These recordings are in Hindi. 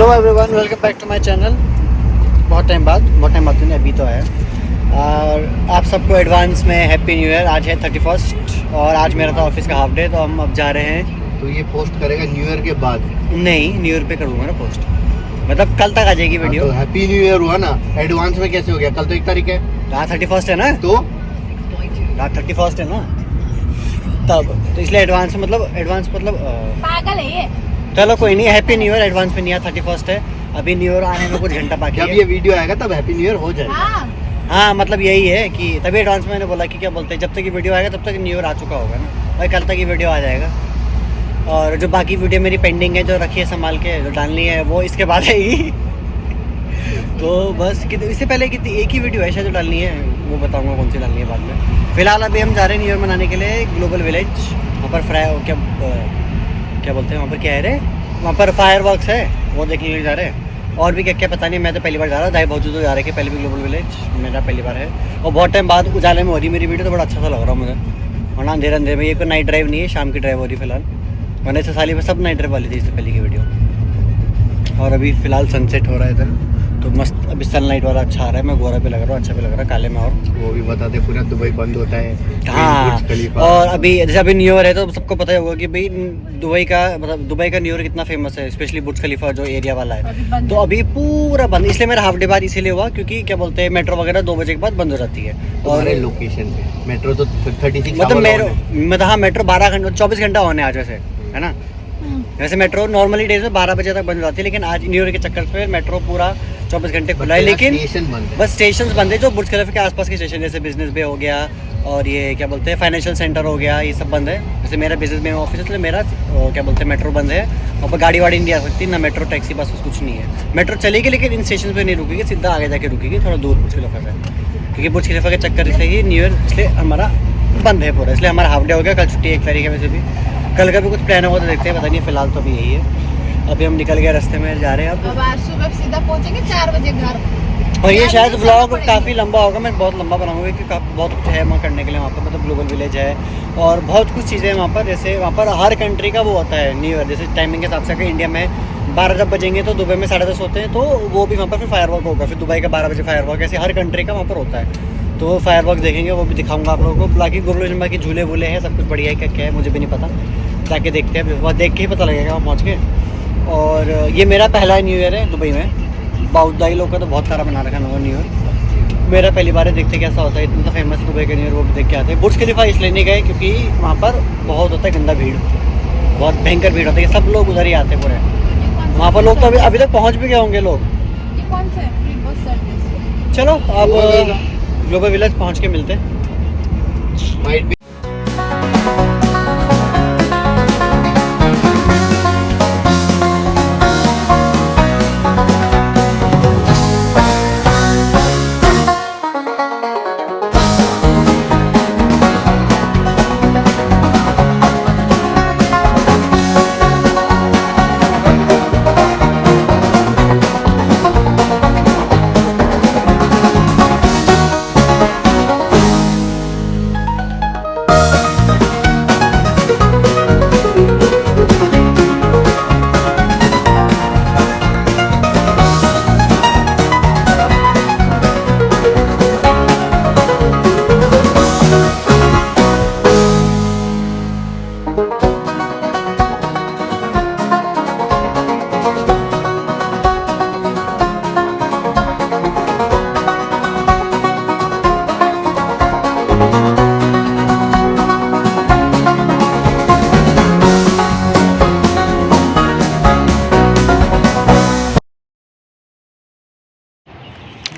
Everyone, welcome back to my channel. बहुत टाइम बाद तो नहीं, अभी तो है। और आप सबको एडवांस में हैप्पी न्यू ईयर। आज है 31 और आज मेरा था ऑफिस का हाफ डे, तो हम अब जा रहे हैं। तो ये पोस्ट करेगा न्यू ईयर के बाद? नहीं, न्यू ईयर पे करूँगा ना पोस्ट, मतलब कल तक आ जाएगी वीडियो। तो हैप्पी न्यू ईयर हुआ ना, एडवांस में कैसे हो गया? कल तो 1 तारीख है। आज 31 है ना, तो आज 31 है ना, तब तो इसलिए एडवांस मतलब पागल है ये। चलो कोई नहीं, हैप्पी न्यू ईयर। एडवांस में नहीं है, 31 है। अभी न्यू ईयर आने में कुछ घंटा बाकी जब है। ये वीडियो आएगा तब हैप्पी न्यू ईयर हो जाएगा। हाँ, मतलब यही है कि तभी एडवांस में मैंने बोला कि क्या बोलते हैं, जब तक ये वीडियो आएगा तब तक न्यू ईयर आ चुका होगा ना भाई। कल तक ये वीडियो आ जाएगा। और जो बाकी वीडियो मेरी पेंडिंग है, जो रखी है संभाल के, जो डालनी है, वो इसके बाद आएगी। तो बस इससे पहले कितनी एक ही वीडियो है शायद जो डालनी है, वो बताऊंगा कौन सी डालनी है बाद में। फिलहाल अभी हम जा रहे हैं न्यू ईयर मनाने के लिए ग्लोबल विलेज। वहाँ पर क्या बोलते हैं वहाँ पर, क्या है रे, वहाँ पर फायर वर्क्स है, वो देखने के लिए जा रहे हैं। और भी क्या क्या पता नहीं, मैं तो पहली बार जा रहा। दाई भाजू तो जा रहे हैं, पहले भी ग्लोबल विलेज मेरा पहली बार है। और बहुत टाइम बाद उजाले में हो रही मेरी वीडियो, तो बड़ा अच्छा सा लग रहा है मुझे। वरना अंधेरे में ये कोई नाइट ड्राइव नहीं है, शाम की ड्राइव हो रही है फिलहाल। वरना से साली में सब नाइट ड्राइव वाली थी इससे पहले की वीडियो। और अभी फिलहाल सनसेट हो रहा है इधर, तो मस्त अभी सनलाइट वाला अच्छा आ रहा है। मैं गोरा भी लग रहा हूँ, अच्छा भी लग रहा है काले में। और वो भी बता दे, पूरा दुबई बंद होता है। हाँ, और अभी जैसे अभी न्यू ईयर है तो सबको पता ही होगा कि भाई दुबई का न्यू ईयर कितना फेमस है, स्पेशली बुर्ज खलीफा जो एरिया वाला है। तो अभी पूरा बंद, इसलिए मेरा हाफ डे बाद इसीलिए हुआ क्योंकि क्या बोलते हैं, मेट्रो वगैरह 2 बजे के बाद बंद हो जाती है। और लोकेशन पे मेट्रो तो 36 मतलब हाँ, मेट्रो 12 घंटे 24 घंटा होने आज वैसे, है ना। वैसे मेट्रो नॉर्मली डेज में 12 बजे तक बंद हो जाती है, लेकिन आज न्यू ईयर के चक्कर पे मेट्रो पूरा 24 घंटे खुला है। लेकिन बस स्टेशन बंद है, जो बुर्ज खलीफा के आसपास के स्टेशन, जैसे बिजनेस बे हो गया और ये क्या बोलते हैं फाइनेंशियल सेंटर हो गया, ये सब बंद है। जैसे मेरा बिजनेस में ऑफिस है, इसलिए मेरा क्या बोलते हैं मेट्रो बंद है। वहाँ पर गाड़ी वाड़ी नहीं आ सकती, ना मेट्रो टैक्सी बस कुछ नहीं है। मेट्रो चलेगी लेकिन इन स्टेशन पर नहीं रुकेगी, सीधा आगे जाके रुकेगी, थोड़ा दूर बुर्ज खलीफा से। क्योंकि बुर्ज खलीफा के चक्कर से ही न्यू ईयर इसलिए हमारा बंद है पूरा, इसलिए हमारा हाफ डे हो गया। कल छुट्टी 1 तारीख है, वैसे भी कल का भी कुछ प्लान होगा तो देखते हैं, पता नहीं। फिलहाल तो अभी यही है। अभी हम निकल गए, रास्ते में जा रहे हैं अब आज सुबह सीधा पहुंचेंगे 4 बजे घर। और ये शायद व्लॉग काफ़ी लंबा होगा, मैं बहुत लंबा बनाऊंगा क्योंकि बहुत कुछ है वहाँ करने के लिए। वहाँ पर मतलब ग्लोबल विलेज है और बहुत कुछ चीज़ें हैं वहाँ पर। जैसे वहाँ पर हर कंट्री का वो होता है न्यू ईयर, जैसे टाइमिंग के हिसाब से। अगर इंडिया में 12 जब बजेंगे तो दुबई में 10:30 होते हैं, तो वो भी वहाँ पर फिर फायर वर्क होगा। फिर दुबई का 12 बजे फायर वर्क, ऐसे हर कंट्री का वहाँ पर होता है। तो वो फायर वर्क देखेंगे, वो भी दिखाऊंगा आप लोगों को। बाकी ग्लोबल विलेज बाकी झूले वूले हैं, सब कुछ बढ़िया है। क्या है मुझे भी नहीं पता, जाके देखते हैं, वहाँ देख के ही पता लगेगा वहाँ पहुँच के। और ये मेरा पहला न्यू ईयर है दुबई में। बाउदाई लोग का तो बहुत सारा बना रखा है न्यू ईयर, मेरा पहली बार है। देखते कैसा होता है, इतना तो फेमस दुबई का न्यू ईयर, वो भी देख के आते हैं। बुर्ज खलीफा इसलिए नहीं गए क्योंकि वहाँ पर बहुत होता है गंदा भीड़, बहुत भयंकर भीड़ होती है। सब लोग उधर ही आते हैं पूरे वहाँ पर। लोग तो अभी तक पहुँच भी गए होंगे लोग। ये कौन सा है फ्री बस सर्विस? चलो अब ग्लोबल विलेज पहुँच के मिलते हैं।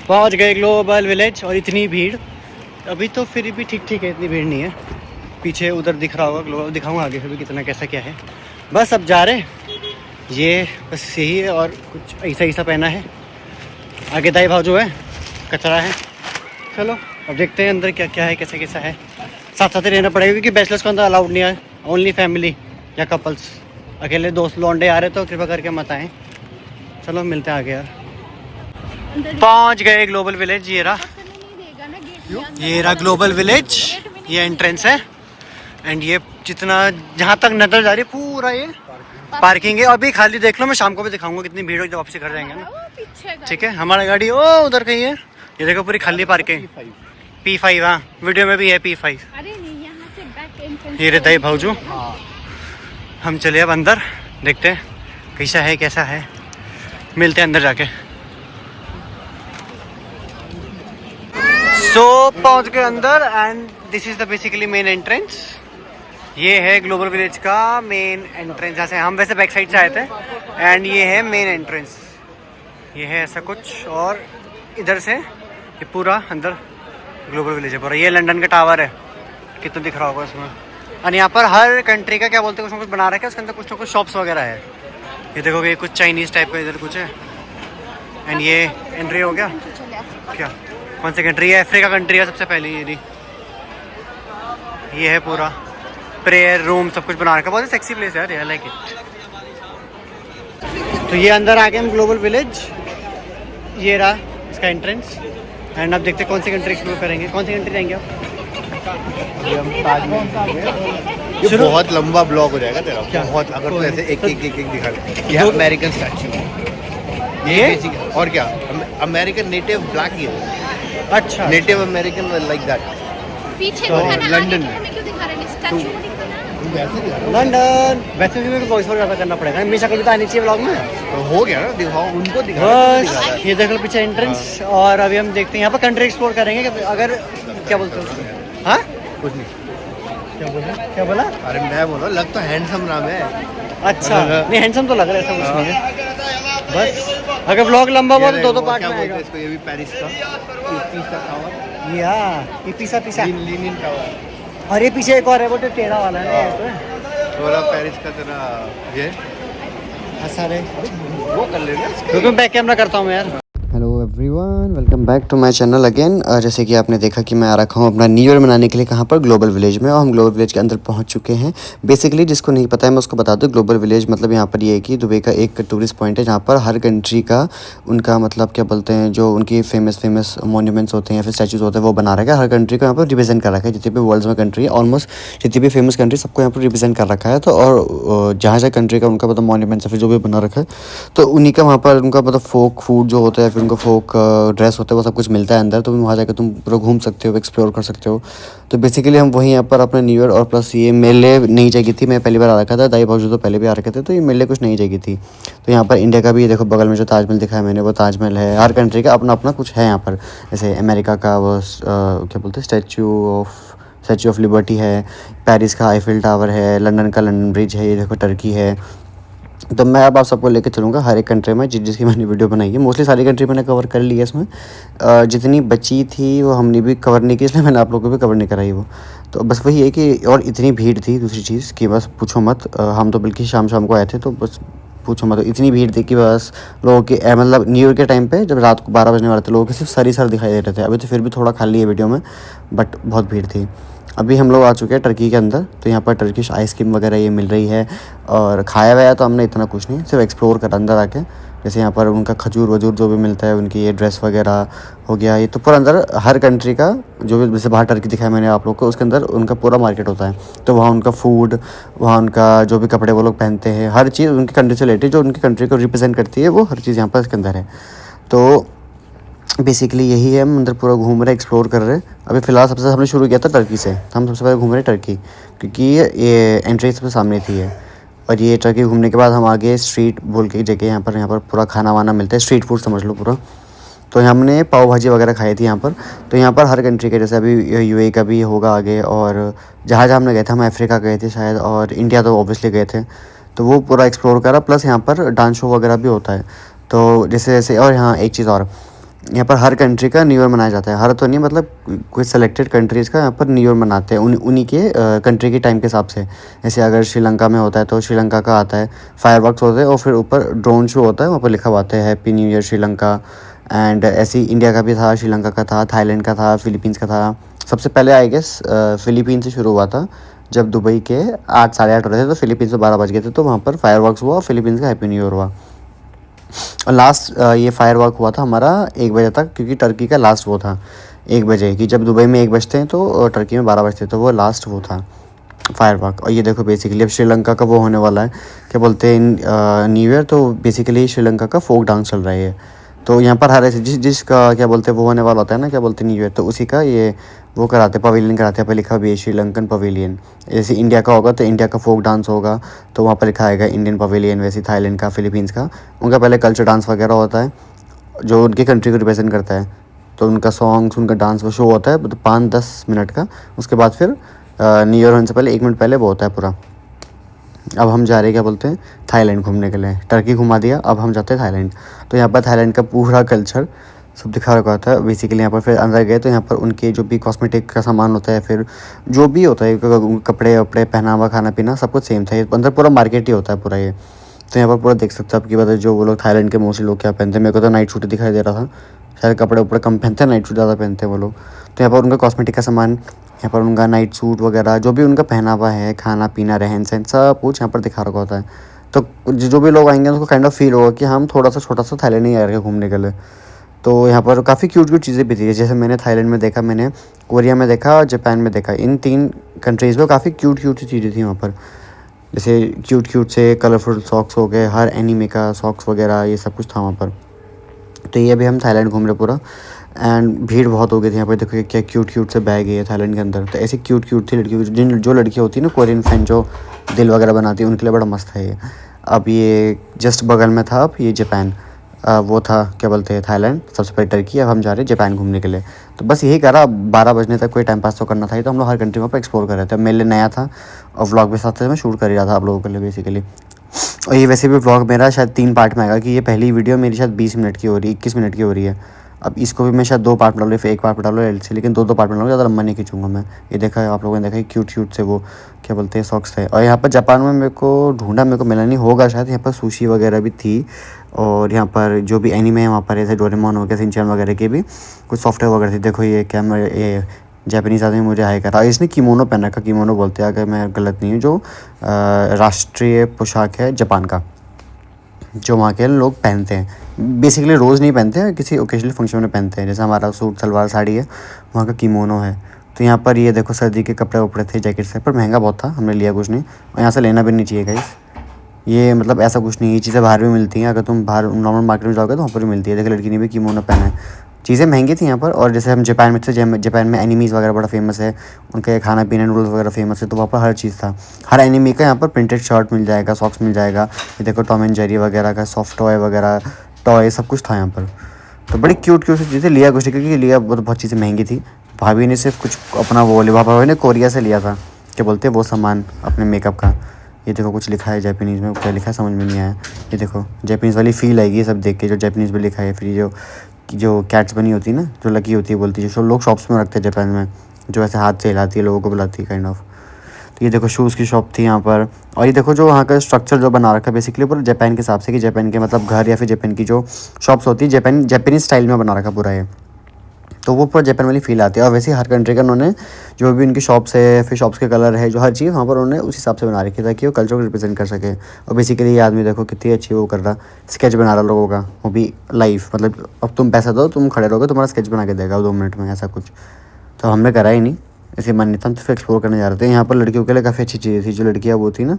पहुंच गए ग्लोबल विलेज। और इतनी भीड़ अभी तो फिर भी ठीक ठीक है, इतनी भीड़ नहीं है। पीछे उधर दिख रहा होगा ग्लोबल, दिखाऊंगा आगे फिर भी कितना कैसा क्या है। बस अब जा रहे, ये बस यही है। और कुछ ऐसा ऐसा पहना है, आगे दाई भाव जो है कचरा है। चलो अब देखते हैं अंदर क्या क्या है, कैसा कैसा है। साथ साथ ही रहना पड़ेगा क्योंकि बैचलर्स को अंदर अलाउड नहीं है, ओनली फैमिली या कपल्स। अकेले दोस्त लौंडे आ रहे तो कृपा करके मत आएँ। चलो मिलते हैं आगे यार। पहुंच गए ग्लोबल विलेज। ये रहा ग्लोबल विलेज, ये एंट्रेंस है। एंड ये जितना जहाँ तक नजर जा रही है पूरा ये पार्किंग है, अभी खाली देख लो, मैं शाम को भी दिखाऊंगा कितनी भीड़ होगी जब वापसी घर जाएंगे ना। वो पीछे गाड़ी। ठीक है, हमारी गाड़ी ओ उधर कहीं है, ये देखो पूरी खाली पार्किंग। P5 हाँ, वीडियो में भी है P5। अरे नहीं, यहाँ से बैक एंट्रेंस। ये रे दही भाऊजू, हम चले अब अंदर, देखते हैं कैसा है कैसा है, मिलते हैं अंदर जाके। सो पहुंच गए अंदर and this is the basically main entrance. ये है ग्लोबल विलेज का मेन एंट्रेंस, जहाँ से हम वैसे बैक साइड से आए थे, एंड ये है मेन एंट्रेंस। ये है ऐसा कुछ, और इधर से ये पूरा अंदर ग्लोबल विलेज है पूरा। ये लंदन का टावर है, कितना दिख रहा होगा उसमें। और यहाँ पर हर कंट्री का क्या बोलते हैं, कुछ ना कुछ बना रखा है, उसके अंदर कुछ ना कुछ शॉप्स वगैरह है। ये देखोगे कुछ चाइनीज़ टाइप का इधर कुछ है। एंड ये एंट्री हो गया क्या, कौन सी कंट्री है, अफ्रीका कंट्री है सबसे पहले। ये है पूरा प्रेयर रूम, सब कुछ बना रखा है, बहुत ही सेक्सी प्लेस है यार, आई लाइक इट। तो ये अंदर आ गए हम ग्लोबल विलेज, ये रहा इसका एंट्रेंस। एंड अब देखते हैं कौन सी कंट्री एक्सप्लोर करेंगे, कौन सी कंट्री जाएंगे आप। ये बहुत लंबा ब्लॉग हो जाएगा तेरा, क्या? बहुत, अगर तू ऐसे एक एक दिखा दे। ये अमेरिकन स्टैचू, ये बेसिक, और क्या, अमेरिकन नेटिव ब्लैक ही है, अच्छा नेटिव अमेरिकन लाइक दैट। पीछे तो दिखाना, लंदन आगे हमें क्यों दिखा रहे हैं, स्टैचू को दिखाना। लंदन। वैसे भी मेरे को वॉइस ओवर ज़्यादा करना पड़ेगा, मेरी शक्ल भी तो आनी चाहिए व्लॉग में। तो हो गया ना, दिखाओ उनको, दिखाओ बस ये देख लो पीछे एंट्रेंस। और अभी हम देखते हैं यहाँ पर कंट्री एक्सप्लोर करेंगे अगर, क्या बोलते हो उसको? हाँ कुछ नहीं। क्या बोला? अरे मैं बोला, लग तो हैंडसम नाम है। अच्छा नहीं, हैंडसम तो लग रहा है, ऐसा कुछ नहीं है। बस अगर व्लॉग लंबा हुआ तो दो पार्ट में आएगा। इसको, ये भी पेरिस का पीसा टावर, ये पीसा लीनिन टावर, और ये पीछे एक और है, वो तो टेढ़ा वाला है ना, थोड़ा पेरिस का तेरा ये सारे वो कर लेना। रुको बैक कैमरा करता हूँ मैं यार। Hello everyone, welcome back to my channel again. जैसे कि आपने देखा कि मैं आ रखा हूँ अपना न्यू ईयर मनाने के लिए कहाँ पर, ग्लोबल विलेज में, और हम ग्लोबल विलेज के अंदर पहुँच चुके हैं। बेसिकली जिसको नहीं पता है मैं उसको बता दूँ, ग्लोबल विलेज मतलब यहाँ पर ये है कि दुबई का एक टूरिस्ट पॉइंट है जहाँ पर हर कंट्री का उनका मतलब क्या बोलते हैं, जो उनकी फेमस मॉन्यूमेंट्स होते हैं या फिर स्टैचूज होते हैं वो बना रखा है। हर कंट्री को यहाँ पर रिप्रेजेंट कर रखा है, जितने भी वर्ल्ड में कंट्री है, ऑलमोस्ट जितनी भी फेमस कंट्री सबको यहाँ पर रिप्रेजेंट कर रखा है। तो और जहाँ जहाँ कंट्री का उनका मतलब मॉन्यूमेंट्स या फिर जो भी बना रखा है, तो उन्हीं का वहाँ पर उनका मतलब फोक फूड जो होता है, फिर उनको फोक ड्रेस होता है, वो सब कुछ मिलता है अंदर। तो वहाँ जाकर तुम पूरा घूम सकते हो, एक्सप्लोर कर सकते हो। तो बेसिकली हम वहीं यहाँ पर अपना न्यू ईयर, और प्लस ये मेले नई जगह थी, मैं पहली बार आ रखा था, दाई भाजू तो पहले भी आ रखे थे, तो ये मेले कुछ नई जगह थी। तो यहाँ पर इंडिया का भी देखो बगल में जो ताजमहल दिखाया मैंने, वो ताजमहल है। हर कंट्री का अपना अपना कुछ है यहाँ पर, जैसे अमेरिका का वो क्या बोलते हैं, स्टैचू ऑफ लिबर्टी है, पेरिस का आईफिल टावर है, लंदन का लंदन ब्रिज है, ये देखो टर्की है। तो मैं अब आप सबको लेके चलूँगा हर एक कंट्री में जिसकी मैंने वीडियो बनाई है। मोस्टली सारी कंट्री मैंने कवर कर ली है इसमें, जितनी बची थी वो हमने भी कवर नहीं की, इसलिए मैंने आप लोगों को भी कवर नहीं कराई वो। तो बस वही है कि, और इतनी भीड़ थी दूसरी चीज़ कि बस पूछो मत। हम तो बल्कि शाम को आए थे, तो बस पूछो मत, इतनी भीड़ थी कि बस लोगों की मतलब न्यू ईयर के टाइम पे जब रात को 12 बजने वाले थे, लोगों के सिर्फ सर दिखाई दे रहे थे। अभी तो फिर भी थोड़ा खाली है वीडियो में, बट बहुत भीड़ थी। अभी हम लोग आ चुके हैं टर्की के अंदर, तो यहाँ पर टर्किश आइसक्रीम वगैरह ये मिल रही है, और खाया हुआ तो हमने इतना कुछ नहीं, सिर्फ एक्सप्लोर कर अंदर आके। जैसे यहाँ पर उनका खजूर वजूर जो भी मिलता है, उनकी ये ड्रेस वगैरह हो गया, ये तो पूरा अंदर हर कंट्री का जो भी, जैसे बाहर टर्की दिखाया मैंने आप लोग को, उसके अंदर उनका पूरा मार्केट होता है। तो वहाँ उनका फूड, वहाँ उनका जो भी कपड़े वो लोग पहनते हैं, हर चीज़ उनकी कंट्री से रिलेटेड जो उनकी कंट्री को रिप्रेजेंट करती है, वो हर चीज़ यहाँ पर इसके अंदर है। तो बेसिकली यही है, हम अंदर पूरा घूम रहे, एक्सप्लोर कर रहे। अभी फ़िलहाल सबसे हमने शुरू किया था टर्की से, हम सबसे पहले घूम रहे टर्की, क्योंकि ये एंट्री सबसे सामने थी है। और ये टर्की घूमने के बाद हम आगे स्ट्रीट बोल के जगह, यहाँ पर पूरा खाना वाना मिलता है, स्ट्रीट फूड समझ लो पूरा। तो हमने पाव भाजी वगैरह खाई थी यहाँ पर। तो यहाँ पर हर कंट्री के, जैसे अभी यूएई का भी होगा आगे, और जहाँ हमने गए थे, हम अफ्रीका गए थे शायद, और इंडिया तो ऑब्वियसली गए थे। तो वो पूरा एक्सप्लोर करा, प्लस यहाँ पर डांस शो वगैरह भी होता है। तो जैसे और यहाँ एक चीज़ और, यहाँ पर हर कंट्री का न्यू ईयर मनाया जाता है। हर तो नहीं, मतलब कोई सेलेक्टेड कंट्रीज़ का यहाँ पर न्यू ईयर मनाते हैं उन्हीं के कंट्री के टाइम के हिसाब से। जैसे अगर श्रीलंका में होता है तो श्रीलंका का आता है, फायरवर्क्स होते हैं, और फिर ऊपर ड्रोन शो होता है, वहाँ पर लिखा हुआ आता है happy new year Sri Lanka. And ऐसे ही इंडिया का भी था, श्रीलंका का था, थाईलैंड का था, फिलीपींस का था। सबसे पहले आई गेस फिलीपींस से शुरू हुआ था, जब दुबई के 8 साढ़े 8 हो रहे थे, तो फिलीपींस में 12 बज गए थे, तो वहाँ पर फायरवर्क्स हुआ, फिलीपींस का हैप्पी न्यू ईयर हुआ। और लास्ट ये फायरवर्क हुआ था हमारा 1 बजे तक, क्योंकि टर्की का लास्ट वो था 1 बजे, कि जब दुबई में 1 बजते हैं तो टर्की में 12 बजते, तो वो लास्ट वो था। फायरवर्क। और ये देखो बेसिकली अब श्रीलंका का वो होने वाला है, क्या बोलते हैं न्यू ईयर, तो बेसिकली श्रीलंका का फोक डांस चल रहा है। तो यहाँ पर हर ऐसे जिसका क्या बोलते हैं वो होने वाला होता है ना, क्या बोलते हैं न्यू ईयर, तो उसी का ये वो कराते पवेलियन कराते हैं। पर लिखा भी है श्रीलंकन पवेलियन। जैसे इंडिया का होगा तो इंडिया का फोक डांस होगा तो वहाँ पर लिखा आएगा इंडियन पवेलियन। वैसे थाईलैंड का, फिलीपींस का, उनका पहले कल्चर डांस वगैरह होता है जो उनकी कंट्री को रिप्रेजेंट करता है। तो उनका सॉन्ग्स, उनका डांस वो शो होता है तो 5-10 मिनट का। उसके बाद फिर न्यू ईयर होने से पहले 1 मिनट पहले वो होता है पूरा। अब हम जा रहे हैं क्या बोलते हैं थाईलैंड घूमने के लिए। टर्की घुमा दिया, अब हम जाते हैं थाईलैंड। तो यहाँ पर थाईलैंड का पूरा कल्चर सब दिखा रखा होता है बेसिकली। यहाँ पर फिर अंदर गए तो यहाँ पर उनके जो भी कॉस्मेटिक का सामान होता है, फिर जो भी होता है कपड़े वपड़े, पहनावा, खाना पीना, सब कुछ सेम था। ये अंदर पूरा मार्केट ही होता है पूरा ये। तो यहाँ पर पूरा देख सकते हो आपकी बात है जो वो लोग थाईलैंड के मोस्टली लोग क्या पहनते हैं। मेरे को तो नाइट सूट दिखाई दे रहा था, शायद कपड़े उपड़े कम पहनते हैं, नाइट सूट ज़्यादा पहनते हैं वो लोग। तो यहाँ पर उनका कॉस्मेटिक का सामान, यहाँ पर उनका नाइट सूट वगैरह, जो भी उनका पहनावा है, खाना पीना, रहन सहन, सब कुछ यहाँ पर दिखा रखा होता है। तो जो भी लोग आएंगे उनको काइंड ऑफ फील होगा कि हम थोड़ा सा छोटा सा थाईलैंड ही आ रहे हैं घूमने के लिए। तो यहाँ पर काफ़ी क्यूट क्यूट चीज़ें भी थी। जैसे मैंने थाईलैंड में देखा, मैंने कोरिया में देखा और जापान में देखा। इन 3 कंट्रीज़ में काफ़ी क्यूट क्यूट सी चीज़ें थी वहाँ पर। जैसे क्यूट क्यूट से कलरफुल सॉक्स हो गए, हर एनीमे का सॉक्स वगैरह, ये सब कुछ था वहाँ पर। तो ये अभी हम थाईलैंड घूम रहे पूरा, एंड भीड़ बहुत हो गई थी यहाँ पर। देखो क्या क्यूट क्यूट से बैग है थाईलैंड के अंदर। तो ऐसी क्यूट क्यूट थी लड़की, जो लड़कियाँ होती है ना कोरियन फैन, जो दिल वगैरह बनाती है, उनके लिए बड़ा मस्त है ये। अब ये जस्ट बगल में था, अब ये जापान, वो था क्या बोलते हैं थाईलैंड, सबसे पहले टर्की, अब हम जा रहे हैं जापान घूमने के लिए। तो बस यही करा। 12 बजने तक कोई टाइम पास तो करना था ही, तो हम लोग हर कंट्री वहाँ पर एक्सप्लोर कर रहे थे। मेरे लिए नया था और व्लॉग भी साथ मैं शूट कर ही रहा था आप लोगों के लिए बेसिकली। और ये वैसे भी व्लॉग मेरा शायद 3 पार्ट में आएगा, कि ये पहली वीडियो मेरी शायद 20 मिनट की हो रही है, 21 मिनट की हो रही है। अब इसको भी मैं शायद 2 पार्ट में डालूँ, फिर 1 पार्ट में डालूँ एलसी, लेकिन 2 पार्ट में डालूँ, ज़्यादा लंबा नहीं खींचूंगा मैं। ये देखा है आप लोगों ने, देखा है क्यूट क्यूट से वो क्या बोलते हैं सॉक्स थे। और यहाँ पर जापान में मेरे को ढूंढा, मेरे को मिला नहीं, होगा शायद। यहाँ पर सुशी वगैरह भी थी, और यहाँ पर जो भी एनीमे है वहाँ पर, जैसे डोरेमोन हो गया, शिनचैन वगैरह के भी कुछ सॉफ्टवेयर वगैरह थी। देखो ये क्या, ये जापानीज़ आदमी मुझे हाई करा। इसने किमोनो पहन रखा, किमोनो बोलते हैं अगर मैं गलत नहीं हूँ, जो राष्ट्रीय पोशाक है जापान का, जो वहाँ के लोग पहनते हैं। बेसिकली रोज़ नहीं पहनते हैं, किसी ओकेजनल फंक्शन में पहनते हैं। जैसे हमारा सूट सलवार साड़ी है, वहाँ का किमोनो है। तो यहाँ पर ये देखो सर्दी के कपड़े वपड़े थे, जैकेट से, पर महंगा बहुत था, हमने लिया कुछ नहीं। और यहाँ से लेना भी नहीं चाहिए गाइस, ये मतलब ऐसा कुछ नहीं, ये चीज़ें बाहर भी मिलती हैं। अगर तुम बाहर नॉर्मल मार्केट में जाओगे तो वहाँ पर भी मिलती है। देखो लड़की ने भी किमोनो पहना है। चीज़ें महंगी थी यहाँ पर। और जैसे हम जापान में थे, जापान में एनिमीज़ वगैरह बड़ा फेमस है, उनके खाना पीना, नूडल्स वगैरह फेमस है। तो वहाँ पर हर चीज़ था, हर एनिमी का यहाँ पर प्रिंटेड शर्ट मिल जाएगा, सॉक्स मिल जाएगा। ये देखो टॉम एंड जेरी वगैरह का सॉफ्ट टॉय वगैरह, टॉय सब कुछ था यहाँ पर। तो बड़ी क्यूट क्यूट सी चीज़ें लिया कुछ, क्योंकि लिया बहुत चीज़ें महंगी थी। भाभी ने सिर्फ कुछ अपना वो लिया, भाभी ने कोरिया से लिया था, क्या बोलते हैं वो सामान अपने मेकअप का। ये देखो कुछ लिखा है जापानीज़ में, क्या लिखा है समझ में नहीं आया। ये देखो जापानीज़ वाली फील आएगी ये सब देख के, जो जापानीज़ में लिखा है। फिर जो कैट्स बनी होती है ना, जो लकी होती है बोलती है, जो लोग शॉप्स में रखते हैं जापान में, जो ऐसे हाथ से हिलाती है, लोगों को बुलाती है काइंड ऑफ। तो ये देखो शूज़ की शॉप थी यहाँ पर। और ये देखो जो वहाँ का स्ट्रक्चर जो बना रखा है बेसिकली पूरा जापान के हिसाब से, कि जापान के मतलब घर या फिर जापान की जो शॉप्स होती है, जापानीज़ स्टाइल में बना रखा पूरा है। तो वो पूरा जापान वाली फील आती है। और वैसे हर कंट्री का उन्होंने जो भी उनकी शॉप्स है, फिर शॉप्स के कलर है, जो हर चीज़ वहाँ पर उन्होंने उस हिसाब से बना रखी है, ताकि वो कल्चर को रिप्रेजेंट कर सके। और बेसिकली ये आदमी देखो कितनी अच्छी वो कर रहा, स्केच बना रहा लोगों का, वो भी लाइव। मतलब अब तुम पैसा दो, तुम खड़े रहोगे, तुम्हारा स्केच बना के देगा 2 मिनट में, ऐसा कुछ। तो हमने करा ही नहीं, ऐसे मन नहीं था, तो फिर एक्सप्लोर करने जा रहे थे। यहाँ पर लड़कियों के लिए काफ़ी अच्छी चीज़ें थी। जो लड़कियाँ वो थी ना,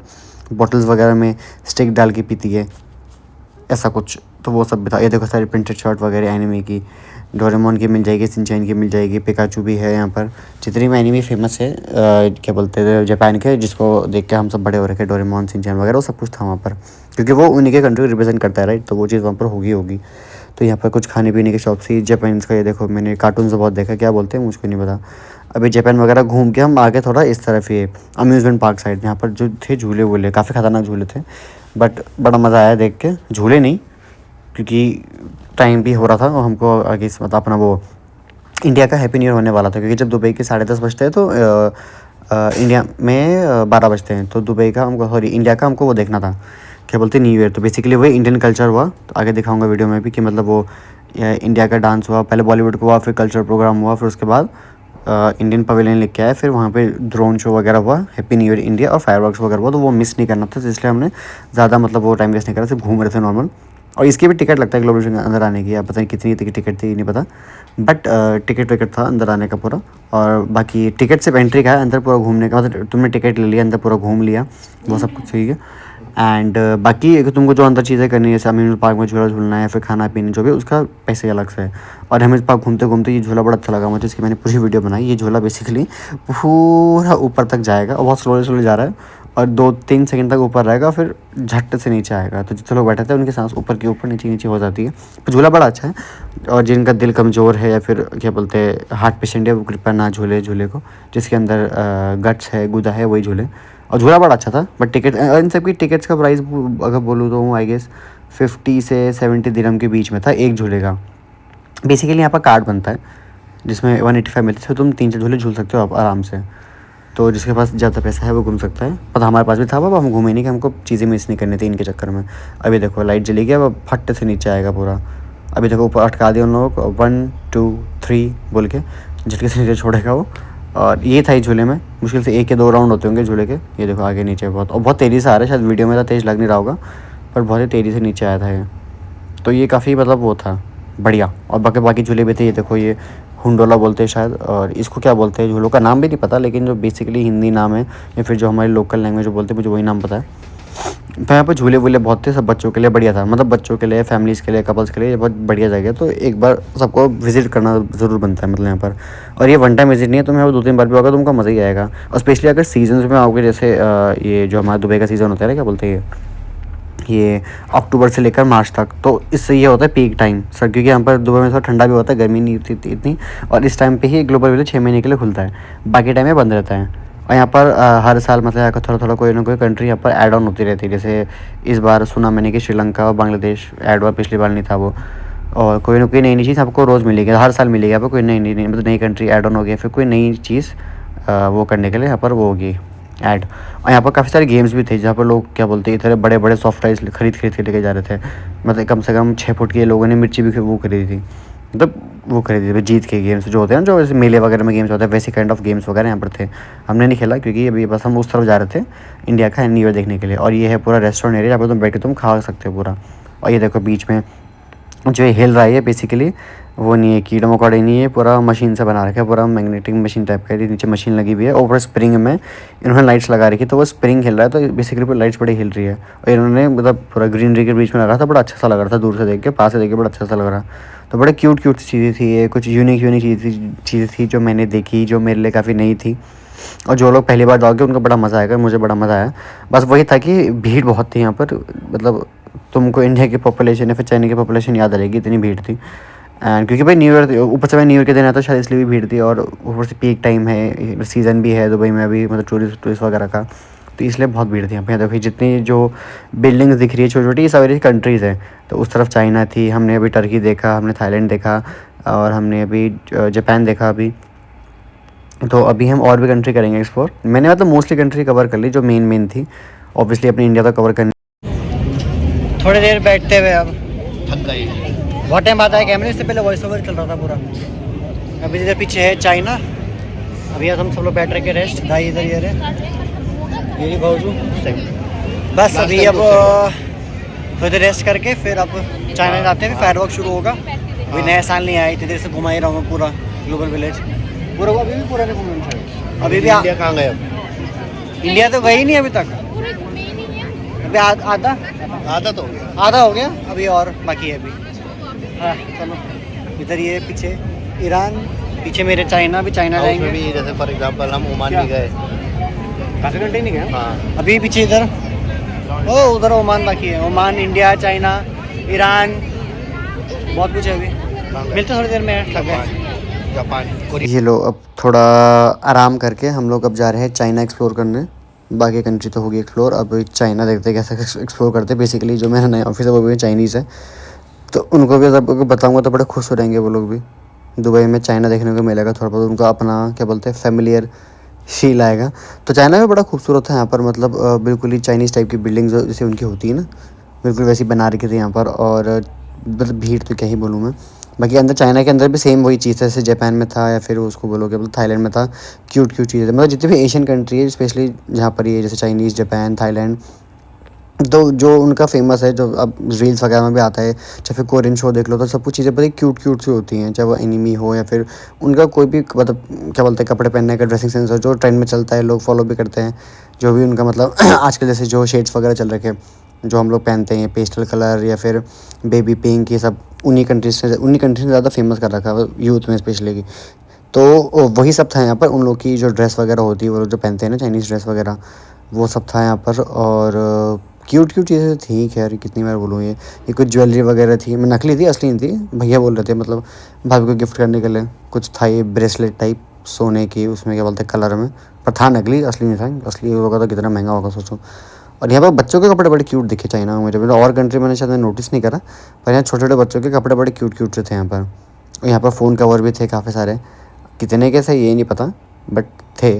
बॉटल्स वगैरह में स्टिक डाल के पीती है, ऐसा कुछ, तो वो सब भी था। ये देखो सारी प्रिंटेड शर्ट वगैरह एनिमे की, डोरेमोन की मिल जाएगी, शिनचैन की मिल जाएगी, पिकाचू भी है यहाँ पर। जितनी भी एनिमे फेमस है क्या बोलते हैं जापान के, जिसको देख के हम सब बड़े हो रखे, डोरेमोन, शिनचैन वगैरह, वो सब कुछ था वहाँ पर, क्योंकि वो उन्हीं के कंट्री को रिप्रेजेंट करता है राइट। तो वो चीज़ वहाँ पर होगी। तो यहाँ पर कुछ खाने पीने की शॉप थी जापानीज़ का। ये देखो मैंने कार्टून से बहुत देखा, क्या बोलते हैं मुझको नहीं पता। अभी जापान वगैरह घूम के हम आगे थोड़ा इस तरफ ही अम्यूज़मेंट पार्क साइड, यहाँ पर जो थे झूले वूले, काफ़ी ख़तरनाक झूले थे, बट बड़ा मज़ा आया देख के। झूले नहीं, क्योंकि टाइम भी हो रहा था और हमको आगे मतलब अपना वो इंडिया का हैप्पी न्यू ईयर होने वाला था, क्योंकि जब दुबई के 10:30 बजते हैं तो इंडिया में 12 बजते हैं। तो दुबई का हमको, सॉरी इंडिया का हमको वो देखना था, क्या बोलते हैं न्यू ईयर। तो बेसिकली वही इंडियन कल्चर हुआ। तो आगे दिखाऊंगा वीडियो में भी कि मतलब वो इंडिया का डांस हुआ, पहले बॉलीवुड का हुआ, फिर कल्चर प्रोग्राम हुआ, फिर उसके बाद इंडियन पवेलियन लिख के आया, फिर वहाँ पे ड्रोन शो वगैरह हुआ, हैप्पी न्यू ईयर इंडिया, और फायरवर्क्स वगैरह हुआ। तो वो मिस नहीं करना था, तो इसलिए हमने ज़्यादा मतलब वो टाइम वेस्ट नहीं करा, सिर्फ घूम रहे थे नॉर्मल। और इसकी भी टिकट लगता है ग्लोबल के अंदर आने की, अब पता नहीं कितनी टिकट थी नहीं पता, बट टिकट विकट था अंदर आने का पूरा। और बाकी टिकट सिर्फ एंट्री का है, अंदर पूरा घूमने का, मतलब तुमने टिकट ले लिया, अंदर पूरा घूम लिया, वो सब कुछ सही है। एंड बाकी अगर तुमको जो अंदर चीज़ें करनी है, जैसे अम्यूज़मेंट पार्क में झूला झूलना है, फिर खाना पीना जो भी, उसका पैसे अलग से है। और हमें पार्क घूमते घूमते ये झूला बड़ा अच्छा लगा मुझे, इसकी मैंने पूरी वीडियो बनाई। ये झूला बेसिकली पूरा ऊपर तक जाएगा और बहुत स्लोली जा रहा है, और 2-3 सेकंड तक ऊपर रहेगा, फिर झट से नीचे आएगा। तो जितने लोग बैठे थे उनकी सांस ऊपर के ऊपर नीचे नीचे हो जाती है। तो झूला बड़ा अच्छा है, और जिनका दिल कमज़ोर है या फिर क्या बोलते हैं हार्ट पेशेंट है, वो कृपया ना झूले झूले को, जिसके अंदर गट्स है, गुदा है, वही झूले। और झूला बड़ा अच्छा था, बट टिकट इन सब की टिकट्स का प्राइस अगर बोलूँ तो आई गेस 50 से 70 दिरहम के बीच में था एक झूले का। बेसिकली यहाँ पर कार्ड बनता है जिसमें 185 मिलते थे, तुम 3-4 झूले झूल सकते हो आप आराम से। तो जिसके पास ज़्यादा पैसा है वो घूम सकता है, पर हमारे पास भी था, अब हम घूमे नहीं कि हमको चीज़ें मिस नहीं करनी थी इनके चक्कर में। अभी देखो लाइट जली गया, अब फट से नीचे आएगा पूरा। अभी देखो ऊपर अटका दिया उन लोगों को, 1 2 3 बोल के झटके से नीचे छोड़ेगा वो। और ये था इस झूले में, मुश्किल से 1 या 2 राउंड होते होंगे झूले के। ये देखो आगे नीचे बहुत, और बहुत तेज़ी से आ रहा है, शायद वीडियो में तो तेज़ लग नहीं रहा होगा, पर बहुत ही तेज़ी से नीचे आया था ये। तो ये काफ़ी मतलब वो था बढ़िया। और बाकी झूले भी थे, ये देखो ये हुंडोला बोलते हैं शायद, और इसको क्या बोलते हैं झूलों का नाम भी नहीं पता, लेकिन जो बेसिकली हिंदी नाम है या फिर जो हमारी लोकल लैंग्वेज जो बोलते हैं मुझे वही नाम पता है। तो यहाँ पर झूले वूले बहुत थे, सब बच्चों के लिए बढ़िया था, मतलब बच्चों के लिए, फैमिलीज़ के लिए, कपल्स के लिए ये बहुत बढ़िया जगह है। तो एक बार सबको विजिट करना ज़रूर बनता है मतलब यहाँ पर। और ये वन टाइम विजिट नहीं है, तुम्हें 2-3 बार भी होगा, तुमको मज़ा ही आएगा। और स्पेशली अगर सीजन्स में आओगे, जैसे ये जो हमारा दुबई का सीज़न होता है ना, क्या बोलते हैं ये अक्टूबर से लेकर मार्च तक, तो इससे ये होता है पीक टाइम सर, क्योंकि यहाँ पर दुबई में थोड़ा ठंडा भी होता है, गर्मी नहीं होती इतनी। और इस टाइम पे ही ग्लोबल विलेज 6 महीने के लिए खुलता है, बाकी टाइम में बंद रहता है। और यहाँ पर हर साल मतलब यहाँ का थोड़ा कोई ना कोई कंट्री यहाँ पर ऐड ऑन होती रहती है। जैसे इस बार सुना मैंने कि श्रीलंका और बांग्लादेश ऐड हुआ, पिछली बार नहीं था वो। और कोई ना कोई नई चीज़ आपको रोज़ मिलेगी, हर साल मिलेगी यहाँ पर, कोई नई मतलब नई कंट्री ऐड ऑन होगी, फिर कोई नई चीज़ वो करने के लिए यहाँ पर वो होगी ऐड। और यहाँ पर काफ़ी सारे गेम्स भी थे, जहाँ पर लोग क्या बोलते हैं इतने बड़े बड़े सॉफ्टवेयर खरीद के लेके जा रहे थे। मतलब कम से कम 6 फुट के लोगों ने मिर्ची भी वो खरीदी थी, मतलब वो खरीदी थी जीत के गेम्स जो होते हैं, जो जैसे मेले वगैरह में गेम्स होते हैं, वैसे काइंड ऑफ गेम्स वगैरह यहाँ पर थे। हमने नहीं खेला क्योंकि अभी बस हम उस तरफ जा रहे थे इंडिया का न्यू ईयर देखने के लिए। और ये है पूरा रेस्टोरेंट एरिया, जहाँ पर तुम बैठ के तुम खा सकते हो पूरा। और ये देखो बीच में जो ये हिल रहा है, बेसिकली वो नहीं है कीड़ा मकोड़ा नहीं है, पूरा मशीन से बना रखा है, पूरा मैग्नेटिक मशीन टाइप का है। नीचे मशीन लगी हुई है, ऊपर स्प्रिंग में इन्होंने लाइट्स लगा रखी है, तो वो स्प्रिंग हिल रहा है, तो बेसिकली पूरी लाइट्स बड़ी हिल रही है। और इन्होंने मतलब पूरा ग्रीनरी के बीच में लगा था, बड़ा अच्छा सा लग रहा था, दूर से देख के, पास से देख के बड़ा अच्छा सा लग रहा। तो बड़े क्यूट चीज़ें थी ये, कुछ यूनिक चीज़ें थी जो मैंने देखी, जो मेरे लिए काफ़ी नई थी। और जो लोग पहली बार जाओगे उनको बड़ा मज़ा आएगा, मुझे बड़ा मज़ा आया। बस वही था कि भीड़ बहुत थी यहाँ पर, मतलब तुमको इंडिया की पॉपुलेशन या फिर चाइना की पॉपुलेशन याद आ रहेगी, इतनी भीड़ थी। एंड क्योंकि भाई न्यू ईयर, ऊपर से भाई न्यू ईयर के दिन आता, शायद इसलिए भी भीड़ थी। और ऊपर से पीक टाइम है, सीज़न भी है दुबई में अभी, मतलब टूरिस्ट वगैरह का, तो इसलिए बहुत भीड़ थी यहाँ पे। देखो जितनी जो बिल्डिंग्स दिख रही है छोटी छोटी, ये सारी कंट्रीज़ हैं। तो उस तरफ चाइना थी, हमने अभी टर्की देखा, हमने थाईलैंड देखा, और हमने अभी जापान देखा अभी। तो अभी हम और भी कंट्री करेंगे एक्सप्लोर। मैंने मतलब मोस्टली कंट्री कवर कर ली जो मेन थी, ऑब्वियसली अपनी इंडिया तो कवर करनी। थोड़ी देर बैठते हुए अब थक गए। बहुत टाइम आता है, कैमरे से पहले वॉइस ओवर चल रहा था पूरा। अभी इधर पीछे है चाइना, अभी हम सब लोग बैठ रहे के रेस्ट, दाई इधर ये रहे, ये भाजू बस। अभी अब थोड़ी देर रेस्ट करके फिर अब चाइना जाते हैं, फिर फायर वर्क शुरू होगा। अभी नया साल नहीं आया, इतनी देर से घुमा ही रहा हूँ पूरा ग्लोबल विलेज पूरा। अभी भी पूरा नहीं घूमना, अभी भी इंडिया कहाँ गए अब? इंडिया तो गई नहीं अभी तक, अभी आधा हो गया अभी, और बाकी है अभी। हाँ चलो, इधर ये पीछे ईरान, पीछे मेरे चाइना, भी चाइना जाएंगे भी। जैसे फॉर एग्जांपल हम ओमान भी गए, काफ़ी घंटे नहीं गए। हाँ अभी पीछे इधर उधर ओमान बाकी है, ओमान, इंडिया, चाइना, ईरान, बहुत कुछ है अभी। मिलते थोड़ी देर में, थक गए। जापान। ये लो अब थोड़ा आराम करके हम लोग अब जा रहे हैं चाइना एक्सप्लोर करने। बाकी कंट्री तो होगी एक्सप्लोर, अब चाइना देखते हैं कैसे एक्सप्लोर करते हैं। बेसिकली जो मेरा नया ऑफिस है वो भी चाइनीज़ है, तो उनको भी जब बताऊंगा तो बड़े खुश हो रहेंगे वो लोग भी। दुबई में चाइना देखने को मिलेगा, थोड़ा बहुत उनको अपना क्या बोलते हैं फैमिलियर फील आएगा। तो चाइना में बड़ा खूबसूरत है यहाँ पर, मतलब बिल्कुल ही चाइनीज़ टाइप की बिल्डिंग्स जैसे उनकी होती है ना, बिल्कुल वैसी बना रखी थी यहाँ पर। और मतलब भीड़ तो क्या ही बोलूँ मैं। बाकी अंदर चाइना के अंदर भी सेम वही चीज़ है, जैसे जापान में था या फिर उसको बोलोगे मतलब थाईलैंड में था। क्यूट चीज़ें, मतलब जितनी भी एशियन कंट्री है स्पेशली जहाँ पर ये जैसे चाइनीज़, जापान, थाईलैंड, तो जो उनका फेमस है, जो अब रील्स वगैरह में भी आता है, चाहे फिर कोरियन शो देख लो, तो सब कुछ चीज़ें बड़ी क्यूट क्यूट सी होती हैं, चाहे वो एनिमी हो या फिर उनका कोई भी मतलब क्या बोलते हैं कपड़े पहनने का ड्रेसिंग सेंस हो, जो ट्रेंड में चलता है लोग फॉलो भी करते हैं, जो भी उनका मतलब आजकल जैसे जो शेड्स वगैरह चल रखे जो हम लोग पहनते हैं, पेस्टल कलर या फिर बेबी पिंक, ये सब उन्हीं कंट्रीज से ज़्यादा फेमस कर रखा है यूथ में स्पेशली की। तो वही सब था यहाँ पर, उन लोग की जो ड्रेस वगैरह होती है वो लोग जो पहनते हैं ना चाइनीज़ ड्रेस वगैरह, वो सब था यहाँ पर। और क्यूट क्यूट चीज़ें थी, खैर कितनी बार बोलूँ ये कुछ ज्वेलरी वगैरह थी, मैं नकली थी असली नहीं थी, भैया बोल रहे थे मतलब भाभी को गिफ्ट करने के लिए। कुछ था ये ब्रेसलेट टाइप सोने की, उसमें क्या बोलते हैं कलर में, पर था नकली, असली नहीं था। असली होगा तो कितना महंगा होगा सोचो। और यहाँ पर बच्चों के कपड़े बड़े क्यूट दिखे चाइना में मुझे, मतलब और कंट्री मैंने शायद नोटिस नहीं करा, पर यहाँ छोटे छोटे बच्चों के कपड़े बड़े क्यूट क्यूट से थे यहाँ पर। और यहाँ पर फ़ोन कवर भी थे काफ़ी सारे, कितने के थे ये नहीं पता बट थे।